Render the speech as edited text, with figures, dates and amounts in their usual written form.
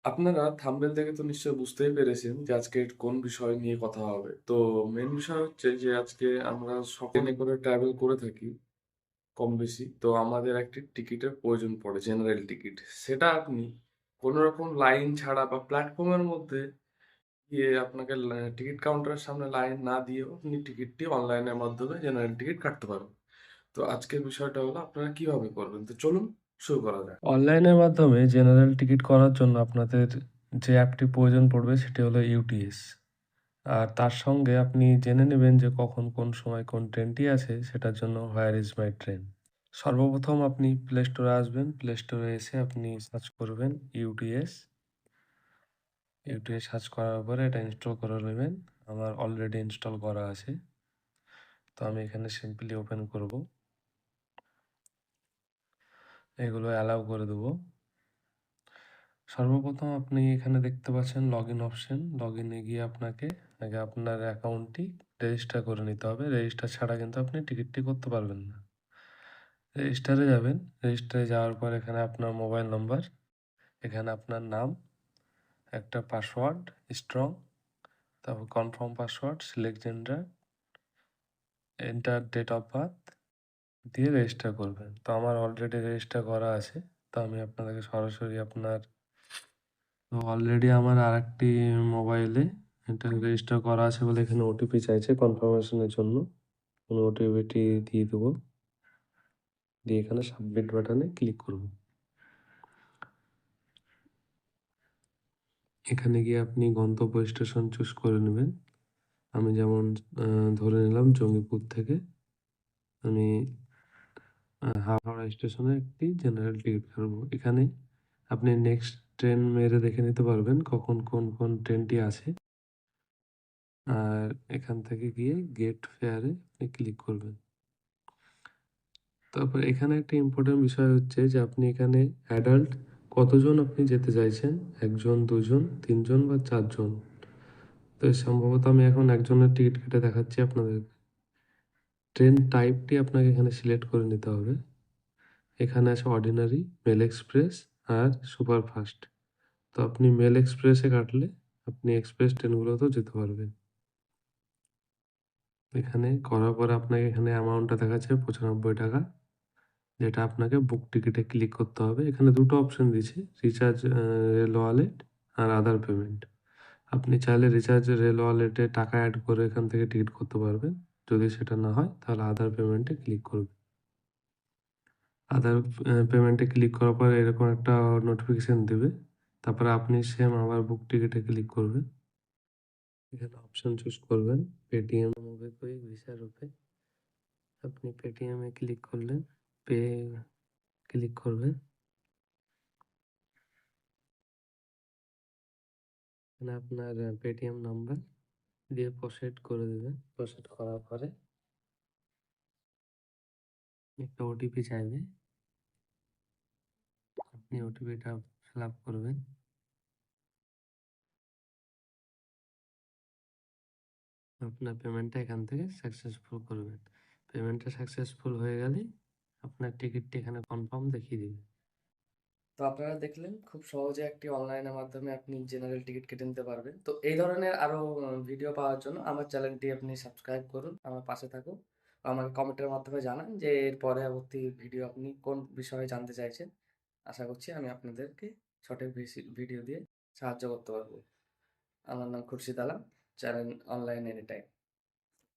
আপনারা থাম্বনেল দেখে তো নিশ্চয়ই বুঝতেই পেরেছেন যে আজকে কোন বিষয় নিয়ে কথা হবে। তো মেইন বিষয় হচ্ছে যে আজকে আমরা সকলে করে ট্রাভেল করে থাকি কম বেশি। তো আমাদের একটি টিকিটের প্রয়োজন পড়ে, জেনারেল টিকিট। সেটা আপনি কোনো রকম লাইন ছাড়া বা প্ল্যাটফর্মের মধ্যে গিয়ে আপনাকে টিকিট কাউন্টারের সামনে লাইন না দিয়েও আপনি টিকিটটি অনলাইনের মাধ্যমে জেনারেল টিকিট কাটতে পারবেন। তো আজকের বিষয়টা হলো আপনারা কিভাবে করবেন? তো চলুন শুরু করা যাক। অনলাইনের মাধ্যমে জেনারেল টিকিট করার জন্য আপনাদের যে অ্যাপটি প্রয়োজন পড়বে সেটি হলো ইউটিএস। আর তার সঙ্গে আপনি জেনে নেবেন যে কখন কোন সময় কোন ট্রেনটি আছে সেটার জন্য হোয়ার ইজ মাই ট্রেন। সর্বপ্রথম আপনি প্লে স্টোরে আসবেন, প্লে স্টোরে এসে আপনি সার্চ করবেন ইউটিএস। ইউটিএস সার্চ করার পরে এটা ইনস্টল করে নেবেন। আমার অলরেডি ইনস্টল করা আছে, তো আমি এখানে সিম্পলি ওপেন করব, এগুলো অ্যালাউ করে দেবো। সর্বপ্রথম আপনি এখানে দেখতে পাচ্ছেন লগইন অপশন। লগইনে গিয়ে আপনাকে আগে আপনার অ্যাকাউন্টটি রেজিস্টার করে নিতে হবে। রেজিস্টার ছাড়া কিন্তু আপনি টিকিটটি করতে পারবেন না। রেজিস্টারে যাবেন। রেজিস্টারে যাওয়ার পর এখানে আপনার মোবাইল নম্বর, এখানে আপনার নাম, একটা পাসওয়ার্ড স্ট্রং, তারপর confirm password, select gender, enter date of birth দিয়ে রেজিস্টার করবেন। তো আমার অলরেডি রেজিস্টার করা আছে, তো আমি আপনাদেরকে সরাসরি তো অলরেডি আমার আরেকটি মোবাইলে এটা রেজিস্টার করা আছে বলে এখানে ওটিপি চাইছে কনফার্মেশনের জন্য। আমি ওটিপিটি দিয়ে দেবো, দিয়ে এখানে সাবমিট বাটনে ক্লিক করব। এখানে গিয়ে আপনি গন্তব্য স্টেশন চুজ করে নেবেন। আমি যেমন ধরে নিলাম জঙ্গিপুর থেকে আমি হাওড়া স্টেশনে একটি জেনারেল টিকিট কাটবো। এখানে আপনি নেক্সট ট্রেন মেরে দেখে নিতে পারবেন কখন কোন কোন ট্রেনটি আছে। আর এখান থেকে গিয়ে গেট ফেয়ারে আপনি ক্লিক করবেন। তারপর এখানে একটা ইম্পর্টেন্ট বিষয় হচ্ছে যে আপনি এখানে অ্যাডাল্ট কতজন আপনি যেতে চাইছেন, 1 জন, 2 জন, 3 জন বা 4 জন। তো সম্ভবত আমি এখন একজনের টিকিট কেটে দেখাচ্ছি আপনাদের। ট্রেন টাইপটি আপনাকে এখানে সিলেক্ট করে নিতে হবে। এখানে আছে অর্ডিনারি, মেল এক্সপ্রেস আর সুপারফাস্ট। তো আপনি মেল এক্সপ্রেসে কাটলে আপনি এক্সপ্রেস ট্রেনগুলোতেও যেতে পারবেন। এখানে করার পরে আপনাকে এখানে অ্যামাউন্টটা দেখাচ্ছে 95 টাকা, যেটা আপনাকে বুক টিকিটে ক্লিক করতে হবে। এখানে দুটো অপশন দিয়েছে, রিচার্জ রেল ওয়ালেট আর আদার পেমেন্ট। আপনি চাইলে রিচার্জ রেল ওয়ালেটে টাকা অ্যাড করে এখান থেকে টিকিট করতে পারবেন। যদি সেটা না হয় তাহলে আদার পেমেন্টে ক্লিক করবেন। আদার পেমেন্টে ক্লিক করার পর এরকম একটা নোটিফিকেশান দেবে। তারপরে আপনি সেম আবার বুক টিকিটে ক্লিক করবেন। এখানে অপশন চুজ করবেন পেটিএম, মোবিকুইক, ভিসা, রুপে। আপনি পেটিএমে ক্লিক করলেন, পে ক্লিক করবেন। এখানে আপনার পেটিএম নাম্বার দিয়ে প্রসিড করে দেবেন। প্রসিড করার পরে একটা ওটিপি চাইবে, আপনি ওটিপিটা ফিল আপ করবেন। আপনার পেমেন্টটা এখান থেকে সাকসেসফুল করবেন। পেমেন্টটা সাকসেসফুল হয়ে গেলে আপনার টিকিটটি এখানে কনফার্ম দেখিয়ে দিবে। তো আপনারা দেখলেন খুব সহজে একটি অনলাইনের মাধ্যমে আপনি জেনারেল টিকিট কেটে নিতে পারবেন। তো এই ধরনের আরো ভিডিও পাওয়ার জন্য আমার চ্যানেলটি আপনি সাবস্ক্রাইব করুন, আমার পাশে থাকুন। আমাকে কমেন্টের মাধ্যমে জানান যে এর পরবর্তী ভিডিও আপনি কোন বিষয়ে জানতে চাইছেন। আশা করছি আমি আপনাদেরকে সঠিক ভিডিও দিয়ে সাহায্য করতে পারবো। আমার নাম Khurshid Alam, channel online any time.